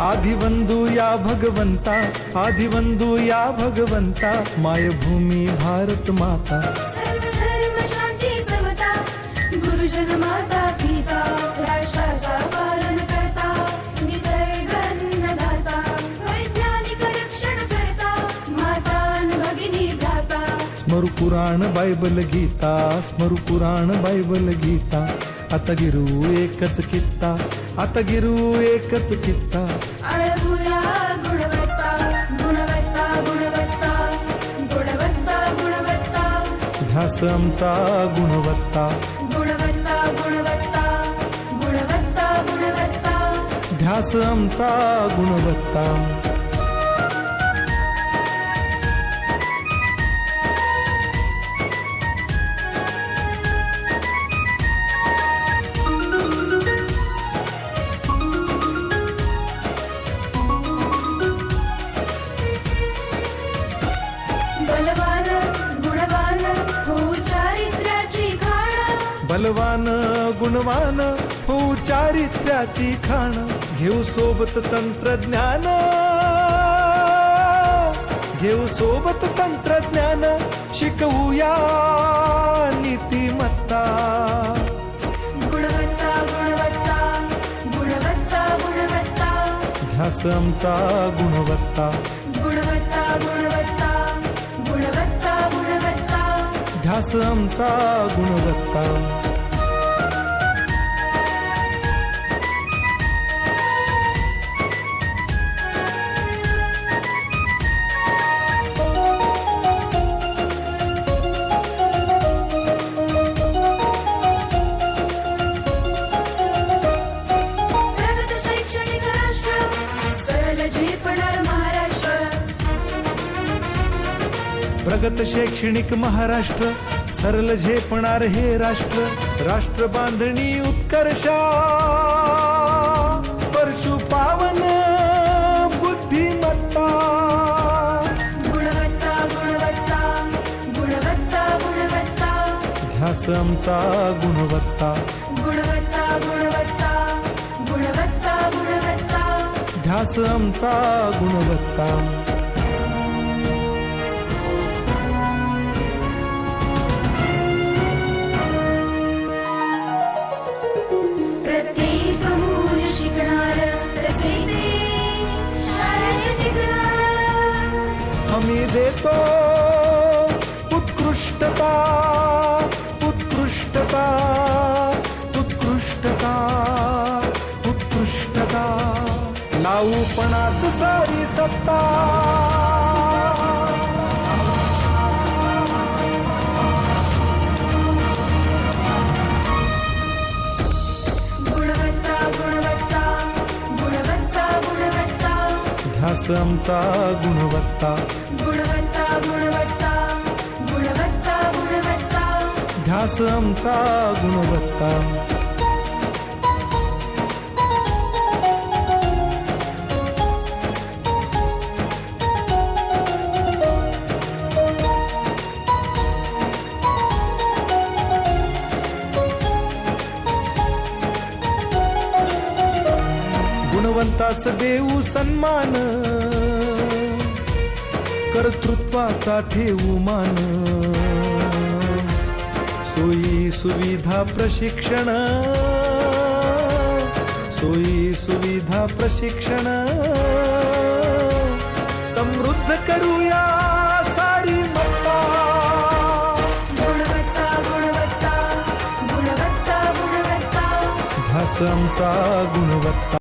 आदिवंदू या भगवंता, आदिवंदू या भगवंता, मायभूमी भारत माता। सर्व धर्म शांती समता, गुरुजन माता पिता, राष्ट्राचा पालन करता, निसर्ग अन्नदाता, वैज्ञानिक रक्षण करता, माता अन भगिनी भ्राता। स्मरू पुराण बायबल गीता, स्मरू पुराण बायबल गीता, आता गिरू एकच कित्ता, आता गिरू एकच कित्ता। आळवूया गुणवत्ता, गुणवत्ता, गुणवत्ता, गुणवत्ता, गुणवत्ता, ध्यास आमचा गुणवत्ता, गुणवत्ता, गुणवत्ता, गुणवत्ता, गुणवत्ता। ध्यास आमचा गुणवत्ता। बलवान गुणवान हो चारित्र्याची खाण, बलवान गुणवान हो चारित्र्याची खाण, घेऊ सोबत तंत्रज्ञान, घेऊ सोबत तंत्रज्ञान, शिकवूया नीतिमत्ता। गुणवत्ता, गुणवत्ता, गुणवत्ता, गुणवत्ता, ध्यास आमचा गुणवत्ता, गुणवत्ता, गुणवत्ता, गुणवत्ता, गुणवत्ता। ध्यास आमचा गुणवत्ता। प्रगत शैक्षणिक राष्ट्र, सरळ झेपणार महाराष्ट्र। प्रगत शैक्षणिक महाराष्ट्र, सरल झेपणार हे राष्ट्र, राष्ट्र बांधणी उत्कर्षा, परशु पावन बुद्धिमत्ता। गुणवत्ता, गुणवत्ता, गुणवत्ता, गुणवत्ता, ध्यास आमचा गुणवत्ता, गुणवत्ता, गुणवत्ता, गुणवत्ता, गुणवत्ता। ध्यास आमचा गुणवत्ता। प्रत्येक मूल शिकणार, रचनेचे शाळेत टिकणार। हमी देतो उत्कृष्टता, उत्कृष्टता, उत्कृष्टता, उत्कृष्टता, लावू पणास सारी सत्ता। गुणवत्ता, गुणवत्ता, गुणवत्ता, गुणवत्ता, ध्यास आमचा गुणवत्ता, गुणवत्ता, गुणवत्ता, गुणवत्ता, गुणवत्ता। ध्यास आमचा गुणवत्ता। गुणवंतास देऊ सन्मान, कर्तृत्वाचा ठेवू मान, सोयी सुविधा प्रशिक्षण, सोयी सुविधा प्रशिक्षण, समृद्ध करूया सारी मत्ता। गुणवत्ता, गुणवत्ता, गुणवत्ता, गुणवत्ता, ध्यास आमचा गुणवत्ता।